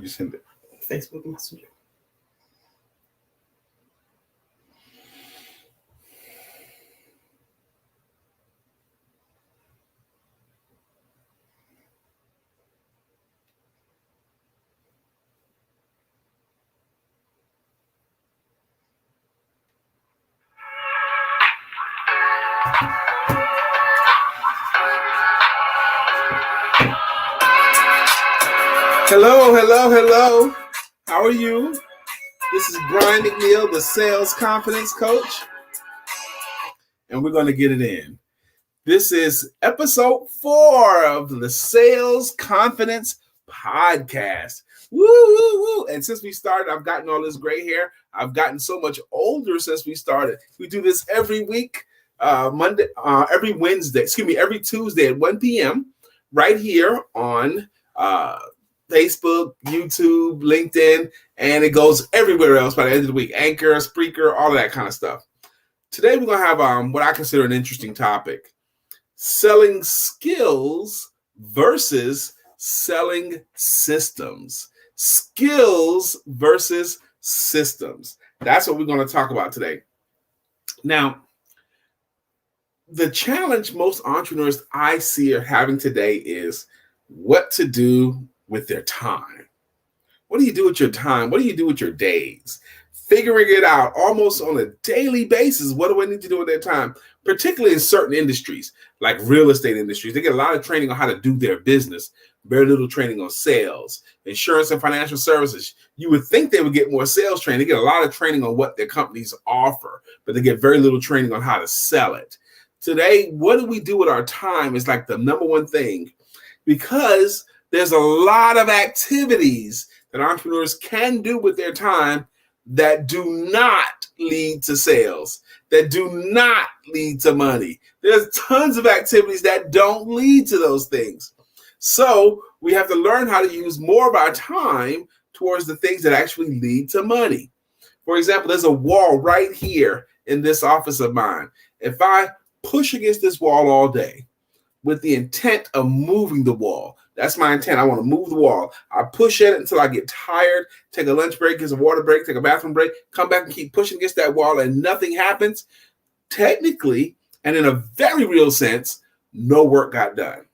you send it? Facebook Messenger. Hello. How are you? This is Brian McNeill, the Sales Confidence Coach, and we're going to get it in. This is episode 4 of the Sales Confidence Podcast. Woo! And since we started, I've gotten all this gray hair. I've gotten so much older since we started. We do this every week, every Tuesday at 1 p.m. right here on Facebook, YouTube, LinkedIn, and it goes everywhere else by the end of the week. Anchor, Spreaker, all of that kind of stuff. Today we're going to have what I consider an interesting topic. Selling skills versus selling systems. Skills versus systems. That's what we're going to talk about today. Now, the challenge most entrepreneurs I see are having today is what to do with their time. What do you do with your time? What do you do with your days? Figuring it out almost on a daily basis. What do I need to do with their time? Particularly in certain industries, like real estate industries. They get a lot of training on how to do their business, very little training on sales. Insurance and financial services. You would think they would get more sales training. They get a lot of training on what their companies offer, but they get very little training on how to sell it. Today, what do we do with our time is like the number one thing, because there's a lot of activities that entrepreneurs can do with their time that do not lead to sales, that do not lead to money. There's tons of activities that don't lead to those things. So we have to learn how to use more of our time towards the things that actually lead to money. For example, there's a wall right here in this office of mine. If I push against this wall all day with the intent of moving the wall, that's my intent. I want to move the wall. I push at it until I get tired, take a lunch break, get a water break, take a bathroom break, come back and keep pushing against that wall and nothing happens. Technically, and in a very real sense, no work got done.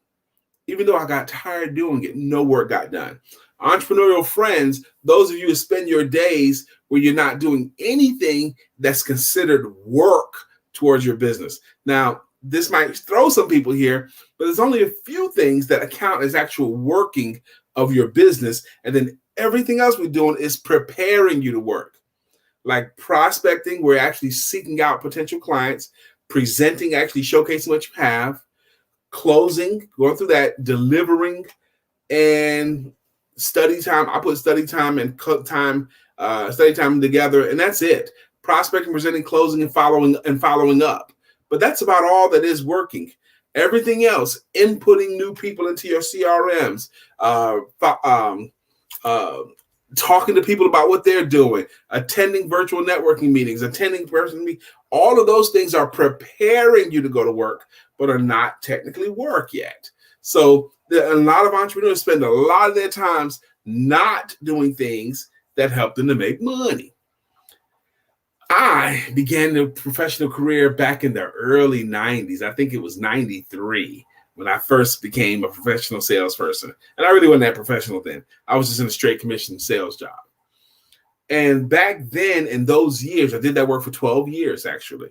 Even though I got tired doing it, no work got done. Entrepreneurial friends, those of you who spend your days where you're not doing anything that's considered work towards your business. Now, this might throw some people here, but there's only a few things that account as actual working of your business. And then everything else we're doing is preparing you to work. Like prospecting, we're actually seeking out potential clients, presenting, actually showcasing what you have, closing, going through that, delivering, and study time. I put study time and study time together, and that's it. Prospecting, presenting, closing, and following up. But that's about all that is working. Everything else, inputting new people into your CRMs, talking to people about what they're doing, attending virtual networking meetings, attending person meetings, all of those things are preparing you to go to work, but are not technically work yet. So a lot of entrepreneurs spend a lot of their times not doing things that help them to make money. I began a professional career back in the early 90s. I think it was 93 when I first became a professional salesperson. And I really wasn't that professional then. I was just in a straight commission sales job. And back then, in those years, I did that work for 12 years, actually.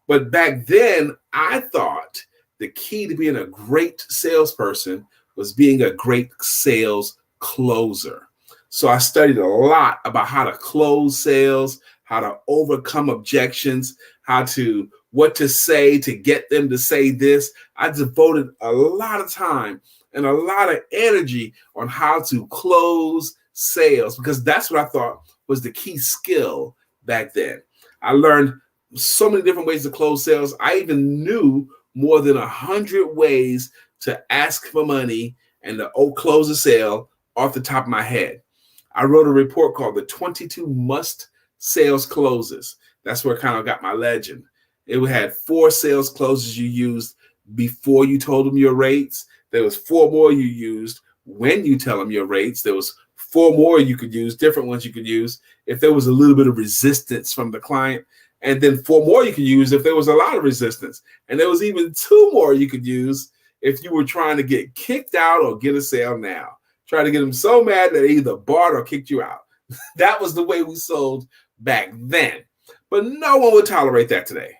But back then, I thought the key to being a great salesperson was being a great sales closer. So I studied a lot about how to close sales, how to overcome objections, what to say to get them to say this. I devoted a lot of time and a lot of energy on how to close sales, because that's what I thought was the key skill back then. I learned so many different ways to close sales. I even knew more than 100 ways to ask for money and to close a sale off the top of my head. I wrote a report called the 22 Must Sales Closes. That's where I kind of got my legend. It had 4 sales closes you used before you told them your rates. There was 4 more you used when you tell them your rates. There was 4 more you could use, different ones you could use if there was a little bit of resistance from the client. And then 4 more you could use if there was a lot of resistance. And there was even 2 more you could use if you were trying to get kicked out or get a sale now. Try to get them so mad that they either bought or kicked you out. That was the way we sold back then. But no one would tolerate that today.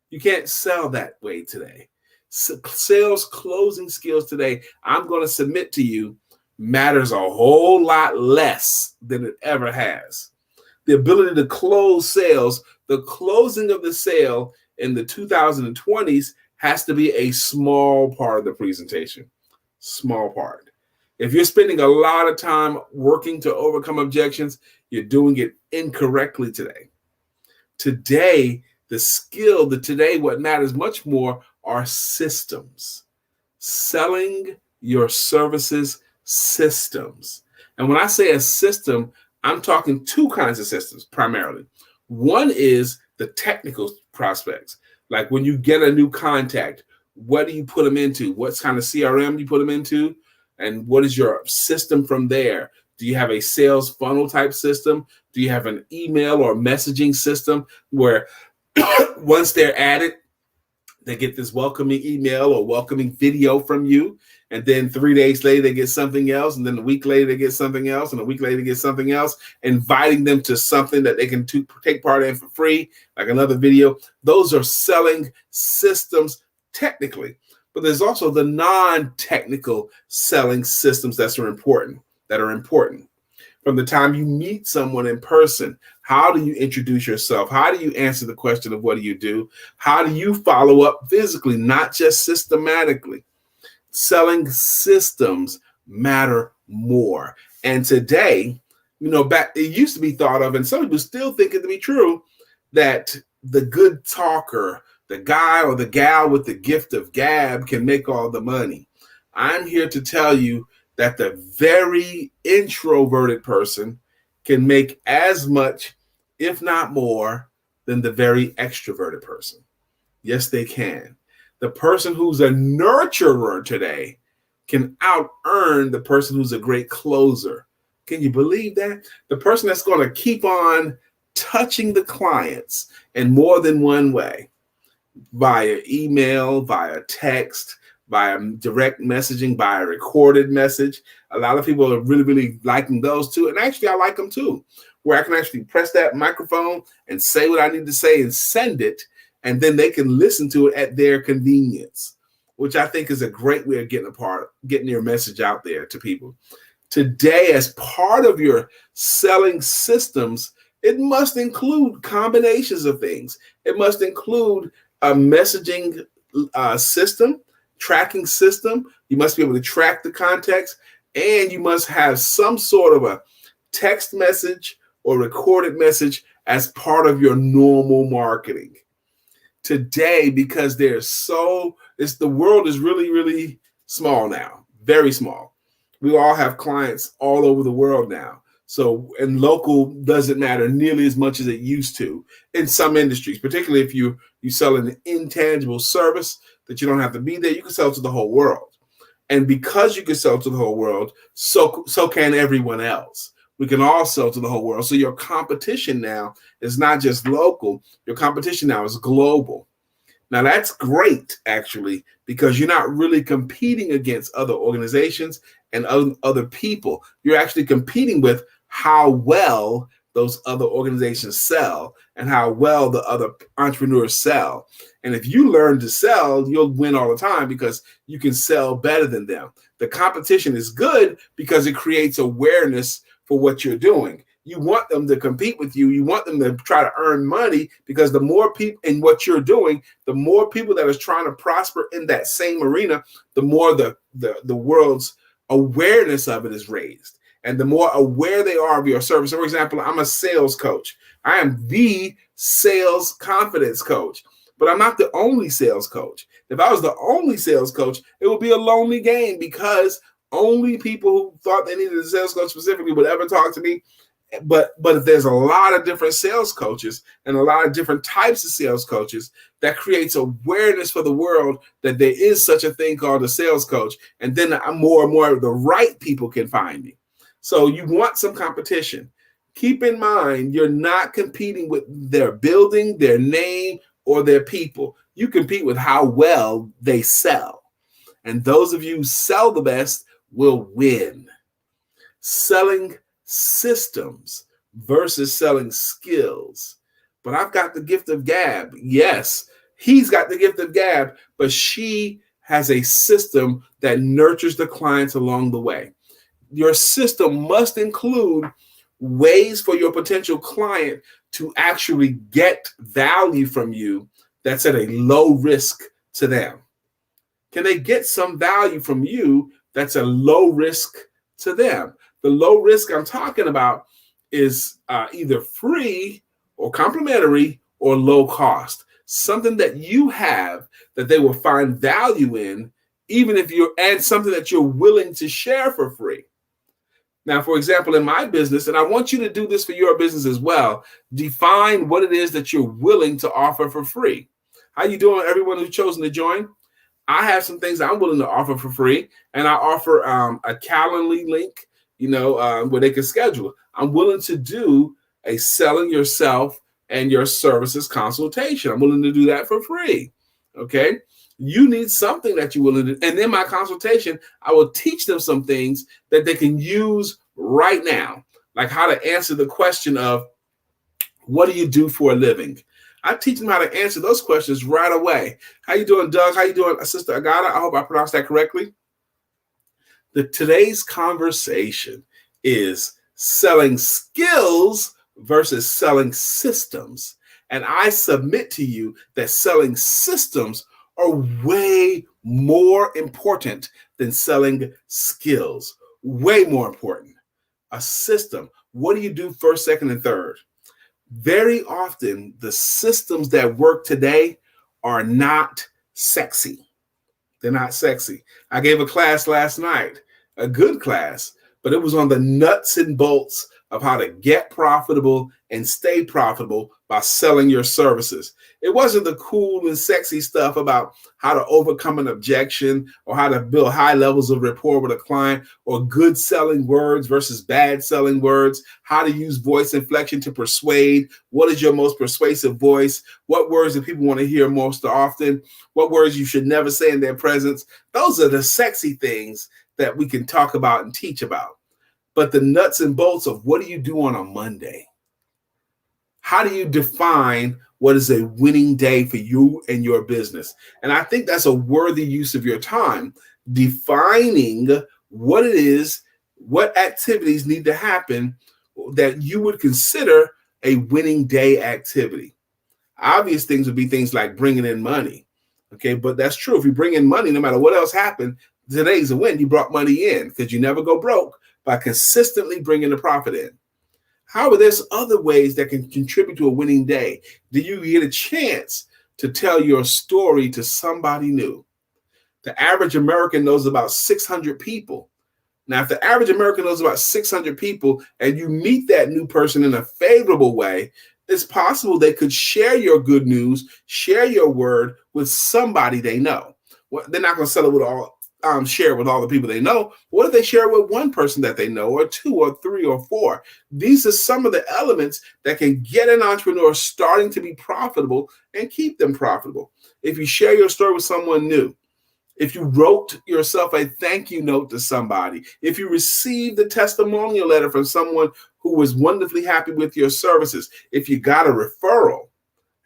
You can't sell that way today. Sales closing skills today, I'm going to submit to you, matters a whole lot less than it ever has. The ability to close sales, the closing of the sale in the 2020s has to be a small part of the presentation. Small part. If you're spending a lot of time working to overcome objections, you're doing it incorrectly today. Today, what matters much more are systems. Selling your services systems. And when I say a system, I'm talking 2 kinds of systems primarily. One is the technical prospects. Like when you get a new contact, what do you put them into? What kind of CRM do you put them into? And what is your system from there? Do you have a sales funnel type system? Do you have an email or messaging system where once they're added, they get this welcoming email or welcoming video from you, and then 3 days later they get something else, and then a week later they get something else, and a week later they get something else, inviting them to something that they can take part in for free, like another video. Those are selling systems technically, but there's also the non-technical selling systems that are important. From the time you meet someone in person, how do you introduce yourself? How do you answer the question of what do you do? How do you follow up physically, not just systematically? Selling systems matter more. And today, back it used to be thought of, and some people still think it to be true, that the good talker, the guy or the gal with the gift of gab can make all the money. I'm here to tell you that the very introverted person can make as much, if not more, than the very extroverted person. Yes, they can. The person who's a nurturer today can out-earn the person who's a great closer. Can you believe that? The person that's going to keep on touching the clients in more than one way, via email, via text, via direct messaging, by a recorded message. A lot of people are really, really liking those too. And actually, I like them too, where I can actually press that microphone and say what I need to say and send it, and then they can listen to it at their convenience, which I think is a great way of getting your message out there to people. Today, as part of your selling systems, it must include combinations of things. It must include a messaging system, tracking system. You must be able to track the context, and you must have some sort of a text message or recorded message as part of your normal marketing. Today, because the world is really, really small now, very small. We all have clients all over the world now. So, and local doesn't matter nearly as much as it used to in some industries, particularly if you sell an intangible service that you don't have to be there. You can sell to the whole world. And because you can sell to the whole world, so can everyone else. We can all sell to the whole world. So your competition now is not just local. Your competition now is global. Now that's great, actually, because you're not really competing against other organizations and other people. You're actually competing with how well those other organizations sell and how well the other entrepreneurs sell. And if you learn to sell, you'll win all the time because you can sell better than them. The competition is good because it creates awareness for what you're doing. You want them to compete with you. You want them to try to earn money because the more people in what you're doing, the more people that is trying to prosper in that same arena, the more the world's awareness of it is raised. And the more aware they are of your service. So for example, I'm a sales coach. I am the sales confidence coach, but I'm not the only sales coach. If I was the only sales coach, it would be a lonely game because only people who thought they needed a sales coach specifically would ever talk to me. But if there's a lot of different sales coaches and a lot of different types of sales coaches, that creates awareness for the world that there is such a thing called a sales coach. And then more and more of the right people can find me. So you want some competition. Keep in mind, you're not competing with their building, their name, or their people. You compete with how well they sell. And those of you who sell the best will win. Selling systems versus selling skills. But I've got the gift of gab. Yes, he's got the gift of gab, but she has a system that nurtures the clients along the way. Your system must include ways for your potential client to actually get value from you that's at a low risk to them. Can they get some value from you that's a low risk to them? The low risk I'm talking about is either free or complimentary or low cost. Something that you have that they will find value in, even if and something that you're willing to share for free. Now, for example, in my business, and I want you to do this for your business as well, define what it is that you're willing to offer for free. How you doing, everyone who's chosen to join? I have some things I'm willing to offer for free, and I offer a Calendly link, where they can schedule. I'm willing to do a selling yourself and your services consultation. I'm willing to do that for free. Okay. You need something that you're willing to, and in my consultation, I will teach them some things that they can use right now, like how to answer the question of, what do you do for a living? I teach them how to answer those questions right away. How you doing, Doug? How you doing, Sister Agata? I hope I pronounced that correctly. Today's conversation is selling skills versus selling systems. And I submit to you that selling systems are way more important than selling skills. Way more important. A system. What do you do first, second, and third? Very often, the systems that work today are not sexy. They're not sexy. I gave a class last night, a good class, but it was on the nuts and bolts of how to get profitable and stay profitable by selling your services. It wasn't the cool and sexy stuff about how to overcome an objection or how to build high levels of rapport with a client or good selling words versus bad selling words, how to use voice inflection to persuade. What is your most persuasive voice? What words do people want to hear most often? What words you should never say in their presence? Those are the sexy things that we can talk about and teach about. But the nuts and bolts of what do you do on a Monday? How do you define what is a winning day for you and your business? And I think that's a worthy use of your time, defining what it is, what activities need to happen that you would consider a winning day activity. Obvious things would be things like bringing in money. Okay, but that's true. If you bring in money, no matter what else happened, today's a win. You brought money in because you never go broke by consistently bringing the profit in. However, there's other ways that can contribute to a winning day. Do you get a chance to tell your story to somebody new? The average American knows about 600 people. Now, if the average American knows about 600 people and you meet that new person in a favorable way, it's possible they could share your good news, share your word with somebody they know. Well, they're not going to sell it with share with all the people they know. What if they share with one person that they know, or two, or three, or four? These are some of the elements that can get an entrepreneur starting to be profitable and keep them profitable. If you share your story with someone new, if you wrote yourself a thank you note to somebody, if you received a testimonial letter from someone who was wonderfully happy with your services, if you got a referral,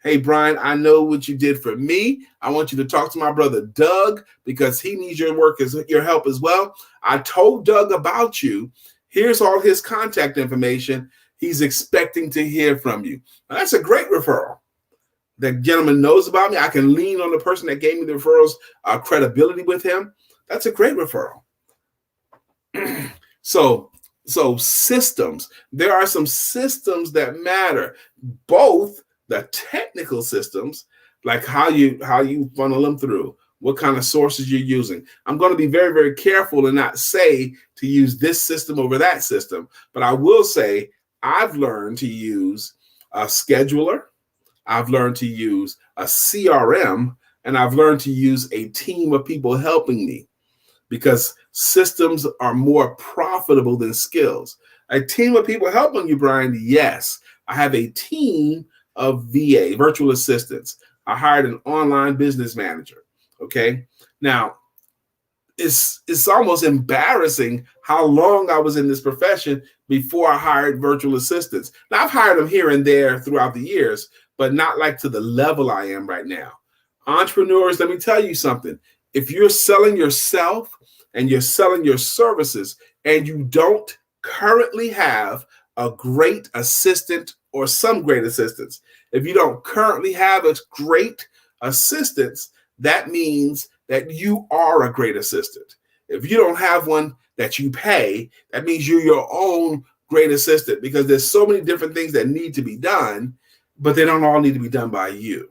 hey, Brian, I know what you did for me. I want you to talk to my brother, Doug, because he needs your help as well. I told Doug about you. Here's all his contact information. He's expecting to hear from you. Now, that's a great referral. The gentleman knows about me. I can lean on the person that gave me the referral's credibility with him. That's a great referral. So systems. There are some systems that matter, both the technical systems, like how you funnel them through, what kind of sources you're using. I'm going to be very, very careful and not say to use this system over that system, but I will say I've learned to use a scheduler, I've learned to use a CRM, and I've learned to use a team of people helping me. because systems are more profitable than skills. A team of people helping you, Brian? Yes. I have a team of VA, virtual assistants. I hired an online business manager. Okay. Now, it's almost embarrassing how long I was in this profession before I hired virtual assistants. Now, I've hired them here and there throughout the years, but not like to the level I am right now. Entrepreneurs, let me tell you something. If you're selling yourself and you're selling your services and you don't currently have a great assistant or some great assistants, if you don't currently have a great assistance, that means that you are a great assistant. If you don't have one that you pay, that means you're your own great assistant, because there's so many different things that need to be done, but they don't all need to be done by you.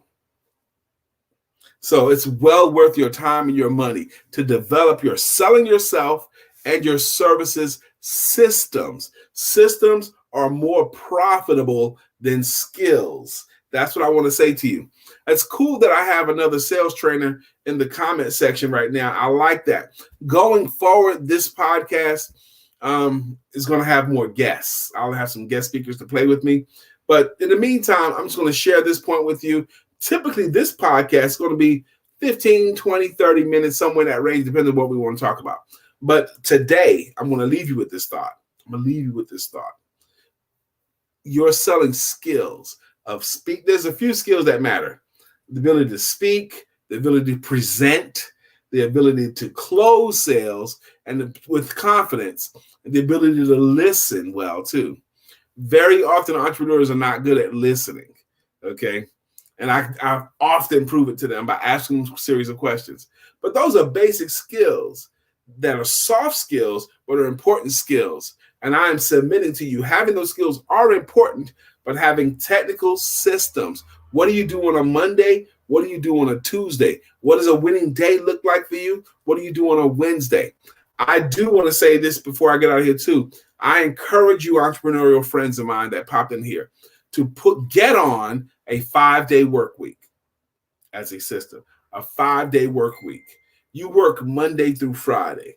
So it's well worth your time and your money to develop your selling yourself and your services systems. Systems are more profitable than skills. That's what I want to say to you. It's cool that I have another sales trainer in the comment section right now. I like that. Going forward, this podcast is going to have more guests. I'll have some guest speakers to play with me. But in the meantime, I'm just going to share this point with you. Typically, this podcast is going to be 15, 20, 30 minutes, somewhere in that range, depending on what we want to talk about. But today, I'm going to leave you with this thought. You're selling skills of speak. There's a few skills that matter. The ability to speak, the ability to present, the ability to close sales and with confidence, and the ability to listen well too. Very often entrepreneurs are not good at listening, okay? And I often prove it to them by asking them a series of questions. But those are basic skills that are soft skills, but are important skills. And I am submitting to you, having those skills are important, but having technical systems. What do you do on a Monday? What do you do on a Tuesday? What does a winning day look like for you? What do you do on a Wednesday? I do want to say this before I get out of here too. I encourage you, entrepreneurial friends of mine that popped in here, to get on a 5-day work week as a system, a 5-day work week. You work Monday through Friday.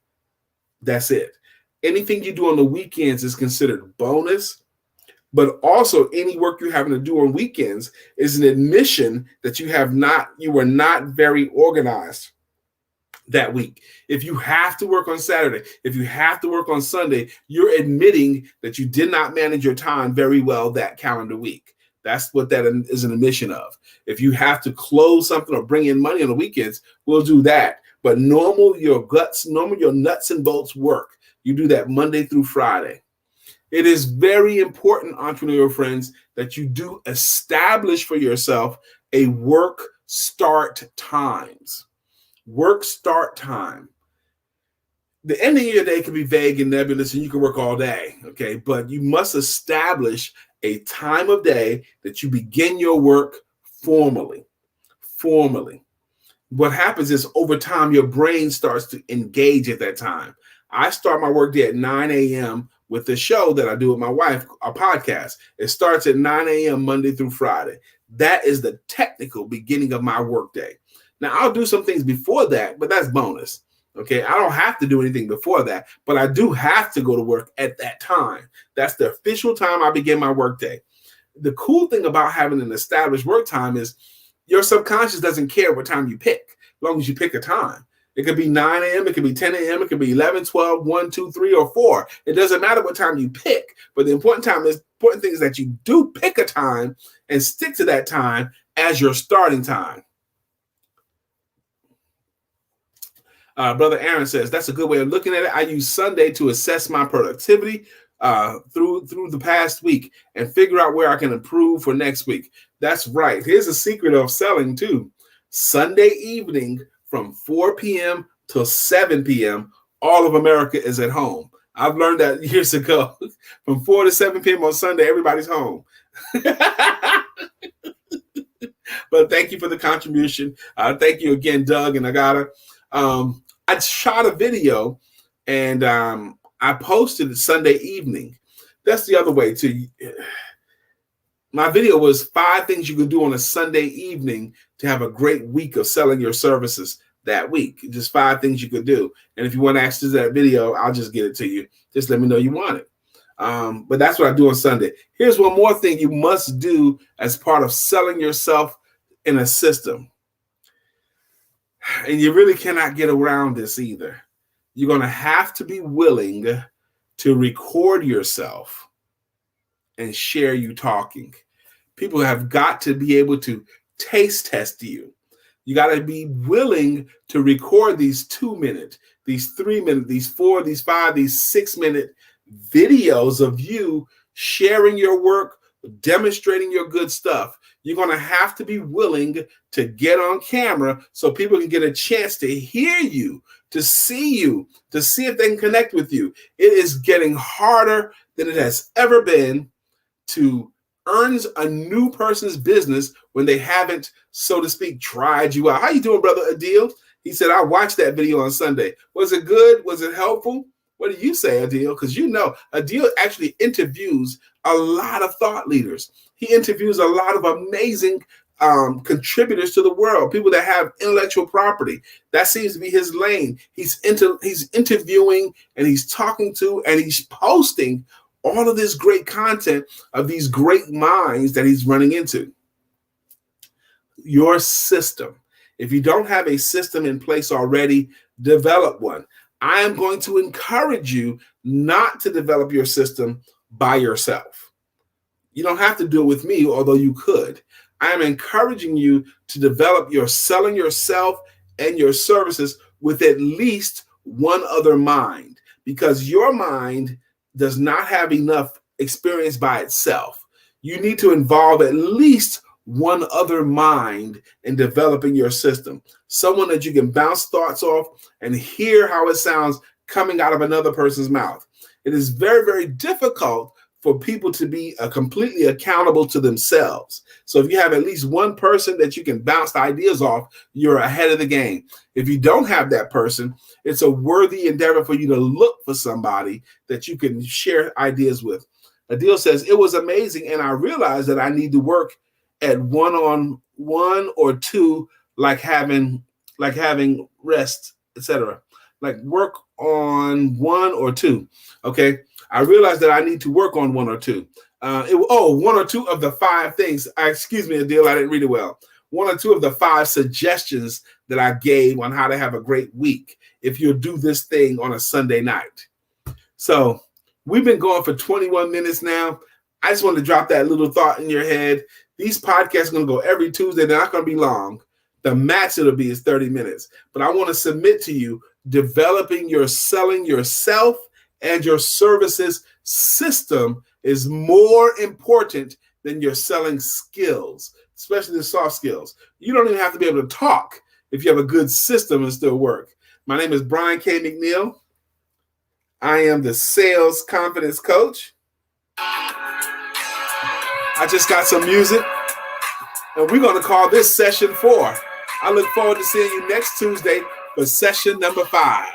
That's it. Anything you do on the weekends is considered bonus, but also any work you're having to do on weekends is an admission that you were not very organized that week. If you have to work on Saturday, if you have to work on Sunday, you're admitting that you did not manage your time very well that calendar week. That's what that is an admission of. If you have to close something or bring in money on the weekends, we'll do that. But your nuts and bolts work, you do that Monday through Friday. It is very important, entrepreneurial friends, that you do establish for yourself a work start times. Work start time. The ending of your day can be vague and nebulous, and you can work all day, okay? But you must establish a time of day that you begin your work formally. What happens is over time, your brain starts to engage at that time. I start my work day at 9 a.m. with the show that I do with my wife, a podcast. It starts at 9 a.m. Monday through Friday. That is the technical beginning of my workday. Now, I'll do some things before that, but that's bonus. Okay, I don't have to do anything before that, but I do have to go to work at that time. That's the official time I begin my workday. The cool thing about having an established work time is your subconscious doesn't care what time you pick, as long as you pick a time. It could be 9 a.m., it could be 10 a.m., it could be 11, 12, 1, 2, 3, or 4. It doesn't matter what time you pick, but the important thing is that you do pick a time and stick to that time as your starting time. Brother Aaron says, that's a good way of looking at it. I use Sunday to assess my productivity through the past week and figure out where I can improve for next week. That's right. Here's a secret of selling too. Sunday evening from 4 p.m. till 7 p.m., all of America is at home. I've learned that years ago. From 4 to 7 p.m. on Sunday, everybody's home. But thank you for the contribution. Thank you again, Doug and Agata. I shot a video and I posted it Sunday evening. That's the other way too. My video was 5 things you can do on a Sunday evening to have a great week of selling your services. that week. Just 5 things you could do. And if you want access to that video, I'll just get it to you. Just let me know you want it. But that's what I do on Sunday. Here's one more thing you must do as part of selling yourself in a system. And you really cannot get around this either. You're going to have to be willing to record yourself and share you talking. People have got to be able to taste test you. You got to be willing to record these 2-minute, these 3-minute, these 4, these 5, these 6-minute videos of you sharing your work, demonstrating your good stuff. You're going to have to be willing to get on camera so people can get a chance to hear you, to see you, to see if they can connect with you. It is getting harder than it has ever been to earn a new person's business when they haven't, so to speak, tried you out. How you doing, Brother Adil? He said, I watched that video on Sunday. Was it good? Was it helpful? What do you say, Adil? Because you know, Adil actually interviews a lot of thought leaders. He interviews a lot of amazing contributors to the world, people that have intellectual property. That seems to be his lane. He's interviewing and he's talking to and he's posting all of this great content of these great minds that he's running into. Your system. If you don't have a system in place already, develop one. I am going to encourage you not to develop your system by yourself. You don't have to do it with me, although you could. I am encouraging you to develop your selling yourself and your services with at least one other mind, because your mind does not have enough experience by itself. You need to involve at least one other mind in developing your system. Someone that you can bounce thoughts off and hear how it sounds coming out of another person's mouth. It is very, very difficult for people to be completely accountable to themselves. So if you have at least one person that you can bounce ideas off, you're ahead of the game. If you don't have that person, it's a worthy endeavor for you to look for somebody that you can share ideas with. Adil says, it was amazing, and I realized that I need to work at one-on-one or two, like having rest, etc. Like work on 1 or 2. Okay. I realized that I need to work on 1 or 2. 1 or 2 of the 5 things. Excuse me, Adil, I didn't read it well. 1 or 2 of the 5 suggestions that I gave on how to have a great week if you'll do this thing on a Sunday night. So we've been going for 21 minutes now. I just wanted to drop that little thought in your head. These podcasts are going to go every Tuesday. They're not going to be long. The max it'll be is 30 minutes. But I want to submit to you, developing your selling yourself and your services system is more important than your selling skills, especially the soft skills. You don't even have to be able to talk if you have a good system and still work. My name is Brian K. McNeill. I am the sales confidence coach. I just got some music, and we're going to call this session 4. I look forward to seeing you next Tuesday for session number 5.